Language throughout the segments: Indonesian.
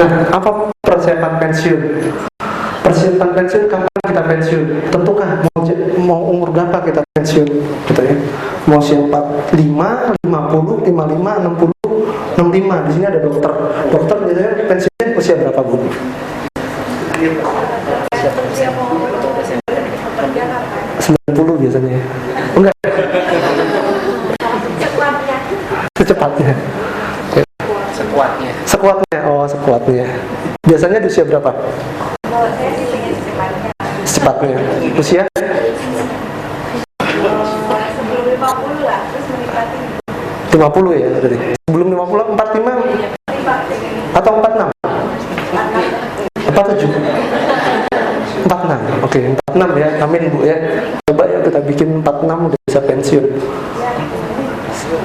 Nah, apa persiapan pensiun? Persiapan pensiun, kapan kita pensiun? Tentukan mau umur berapa kita pensiun, gitu ya. Mau usia 45, 50, 55, 60, 65. Di sini ada dokter. Dokter biasanya pensiunnya usia berapa, Bu? 90 biasanya. Enggak. Secepatnya. Sekuatnya. Oh, sekuatnya. Biasanya di usia berapa? Kalau saya sih pengen Secepatnya. Usia? sebelum 50 lah, terus menikmati 50 ya berarti. Sebelum 50, 45 atau 46? 47? 46. Oke, 46 ya. Amin, Bu ya. Coba ya kita bikin 46 udah bisa pensiun.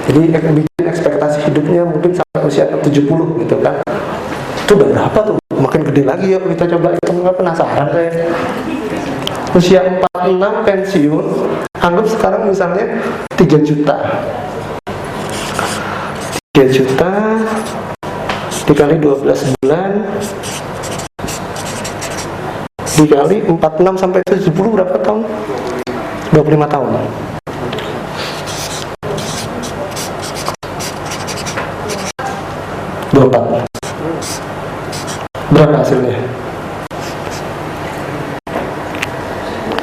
Jadi bikin ekspektasi hidupnya mungkin sampai usia 70 gitu kan. Itu udah berapa tuh? Makin gede lagi ya, kita coba hitung, nggak penasaran saya. Usia 46 pensiun, anggap sekarang misalnya 3 juta. 3 juta dikali 12 bulan dikali 46 sampai 70 berapa tahun? 25 tahun. Berapa hasilnya?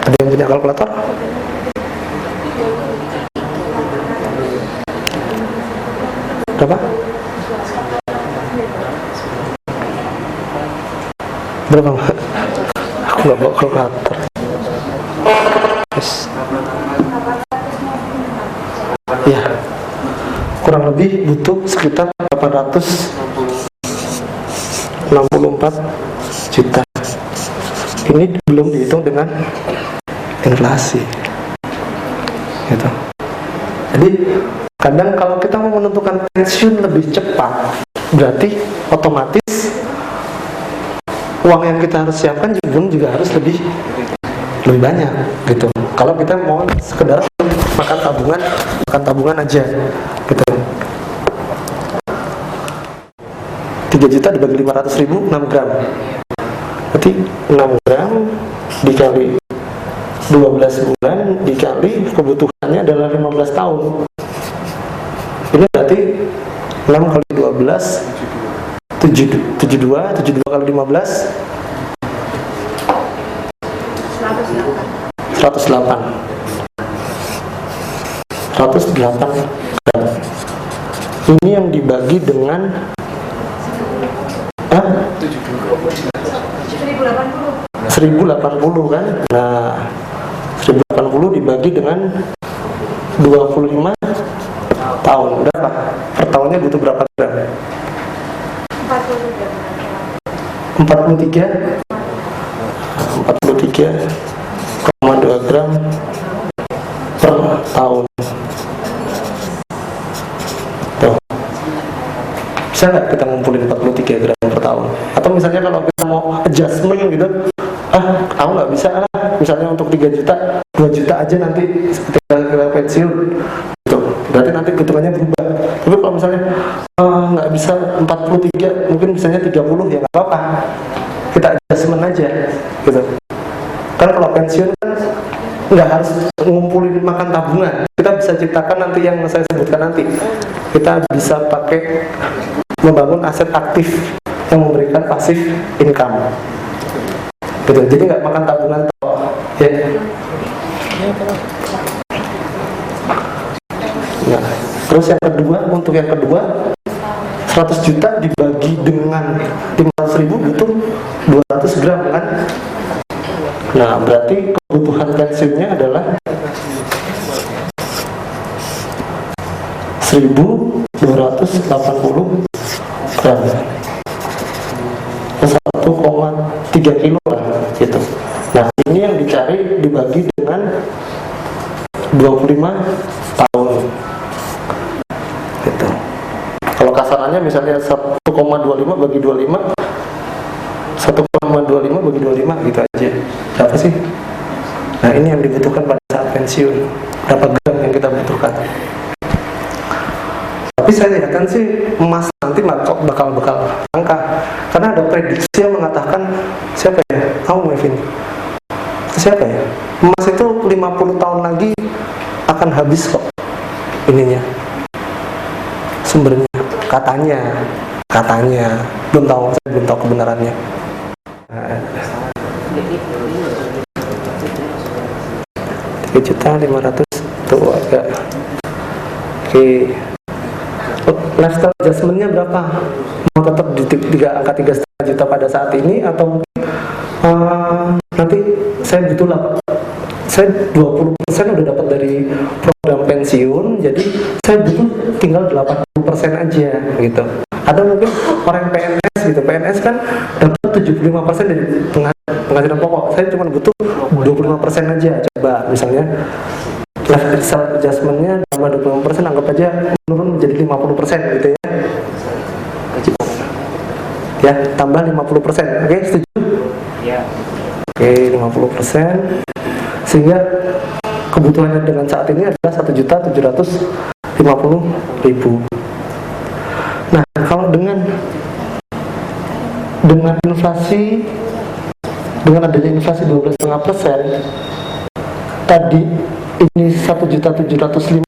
Ada yang punya kalkulator? Berapa? Berapa, Mbak? Aku nggak bawa kalkulator. Yes. Ya, kurang lebih butuh sekitar 864 juta. Ini belum dihitung dengan inflasi, gitu. Jadi kadang kalau kita mau menentukan pensiun lebih cepat, berarti otomatis uang yang kita harus siapkan juga harus lebih banyak, gitu. Kalau kita mau sekedar makan tabungan aja, gitu. 3 juta dibagi 500 ribu, 6 gram. Berarti 6 gram dikali 12 bulan dikali kebutuhannya adalah 15 tahun. Ini berarti 6 kali 12 72 kali 15 108 gram. Ini yang dibagi dengan 1080 kan. Nah, 1080 dibagi dengan 25 tahun. Berapa? Per tahunnya butuh berapa gram? 43,2 gram per tahun. Tuh. Bisa nggak kita ngumpulin 43 gram per tahun? Atau misalnya kalau kita mau adjustment gitu, aku nggak bisa lah. Misalnya untuk 3 juta, 2 juta aja nanti ketika kita pensiun. Gitu. Berarti nanti hitungannya berubah. Tapi kalau misalnya nggak bisa 43, mungkin misalnya 30, ya nggak apa-apa. Kita adjustment aja, gitu. Karena kalau pensiun kan nggak harus ngumpulin makan tabungan. Kita bisa ciptakan nanti yang saya sebutkan nanti. Kita bisa pakai membangun aset aktif yang memberikan pasif income, gitu. Jadi nggak makan tabungan ya. Nah, terus yang kedua, untuk yang kedua 100 juta dibagi dengan 500 ribu butuh 200 gram kan. Nah, berarti kebutuhan pensiunnya adalah 1280 gram, 1,3 kilo lah, gitu. Nah, ini yang dicari dibagi dengan 25 tahun, gitu. Kalau kasarannya misalnya 1,25 bagi 25, 1,25 bagi 25 gitu aja. Berapa sih? Nah, ini yang dibutuhkan pada saat pensiun. Berapa gram yang kita butuhkan? Tapi saya yakin sih emas nanti bakal angka. Karena ada prediksi yang mengatakan, siapa ya? Tahu Mevin? Siapa ya? Emas itu 50 tahun lagi akan habis kok ininya. Sumbernya katanya belum tahu, saya belum tahu kebenarannya. Nah, 3.500.000 tuh agak oke. Lifestyle adjustment-nya berapa? Mau tetap di angka 3,5 juta pada saat ini atau nanti saya butuh lah, saya 20% udah dapat dari program pensiun, jadi saya butuh tinggal 80% aja gitu. Atau mungkin orang PNS gitu, PNS kan dapat 75% dari penghasilan pokok, saya cuma butuh 25% aja. Coba misalnya lifestyle adjustment-nya tambah 25%, anggap aja menurun menjadi 50% gitu ya. Ya, tambah 50%. Oke, setuju? Ya. Oke, 50%. Sehingga kebutuhannya dengan saat ini adalah 1.750.000. Nah, kalau dengan inflasi, dengan adanya inflasi 12,5%, tadi ini 1.750.000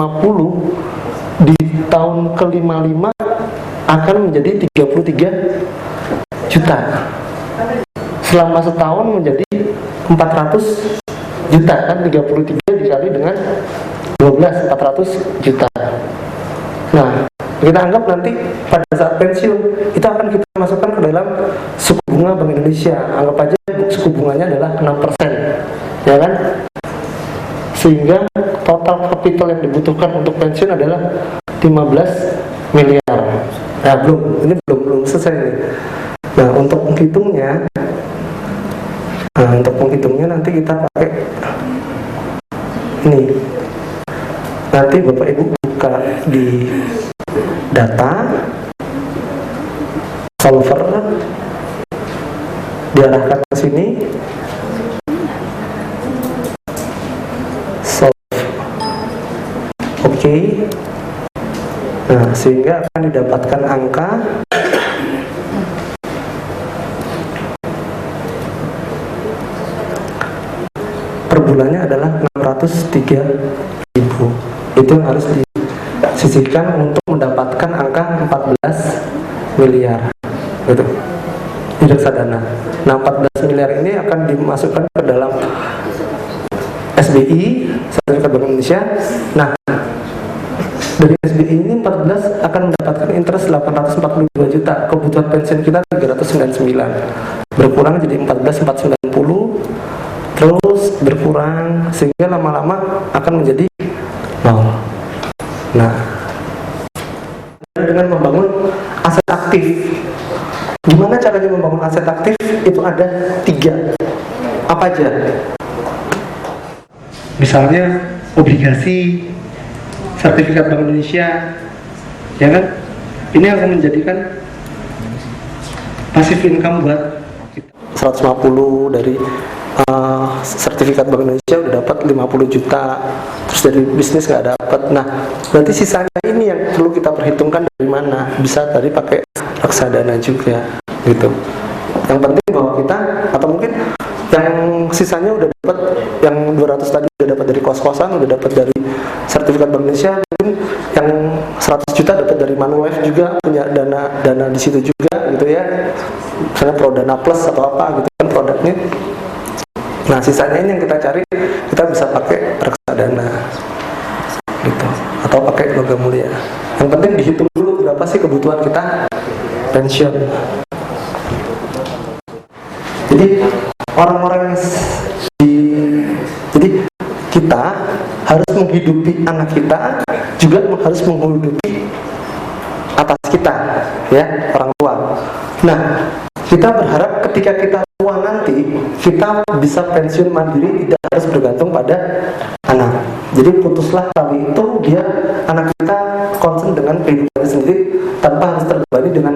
di tahun ke-55 akan menjadi 33 juta. Selama setahun menjadi 400 juta, kan 33 dikali dengan 12, 400 juta. Nah, kita anggap nanti pada saat pensiun itu akan kita masukkan ke dalam suku bunga Bank Indonesia. Anggap aja suku bunganya adalah 6%, ya kan? Sehingga total kapital yang dibutuhkan untuk pensiun adalah 15 miliar. Nah, belum selesai nih. Nah, untuk menghitungnya nanti kita pakai ini. Nanti Bapak Ibu buka di data solver, diarahkan ke sini. Oke. Nah, sehingga akan didapatkan angka per bulannya adalah 603.000. Itu yang harus disisihkan untuk mendapatkan angka 14 miliar. Gitu. Di reksadana. Nah, 14 miliar ini akan dimasukkan ke dalam SBI, Sertifikat Bank Indonesia. Nah, dari SBI ini 14 akan mendapatkan interest 842 juta. Kebutuhan pensiun kita 399. Berkurang jadi 14.490. Terus berkurang sehingga lama-lama akan menjadi 0. Nah, dengan membangun aset aktif. Gimana caranya membangun aset aktif? Itu ada 3. Apa aja? Misalnya obligasi, sertifikat Bank Indonesia, ya kan? Ini akan menjadikan passive income buat kita. 150 dari sertifikat Bank Indonesia udah dapat 50 juta, terus dari bisnis nggak dapat. Nah, berarti sisanya ini yang perlu kita perhitungkan dari mana. Bisa tadi pakai reksadana juga, gitu. Yang penting bahwa kita, atau mungkin yang sisanya udah dapat, yang 200 tadi udah dapat dari kos-kosan, udah dapat dari sertifikat Bank Indonesia, mungkin yang 100 juta dapat dari Manulife juga, punya dana di situ juga, gitu ya. Misalnya Prodana Plus atau apa gitu kan produknya. Nah, sisanya ini yang kita cari, kita bisa pakai reksadana gitu, atau pakai logam mulia. Yang penting dihitung dulu berapa sih kebutuhan kita pensiun. Jadi orang-orang jadi kita harus menghidupi anak kita, juga harus menghidupi atas kita, ya, orang tua. Nah, kita berharap ketika kita tua nanti, kita bisa pensiun mandiri, tidak harus bergantung pada anak. Jadi putuslah kali itu dia, anak kita concern dengan kehidupannya sendiri tanpa harus terbebani dengan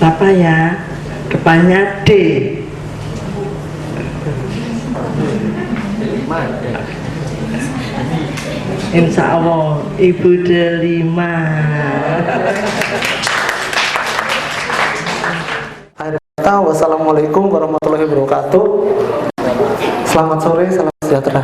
apa ya? Depannya D. Insya Allah ibu delima. Akhir kata, wassalamualaikum warahmatullahi wabarakatuh. Selamat sore, salam sejahtera.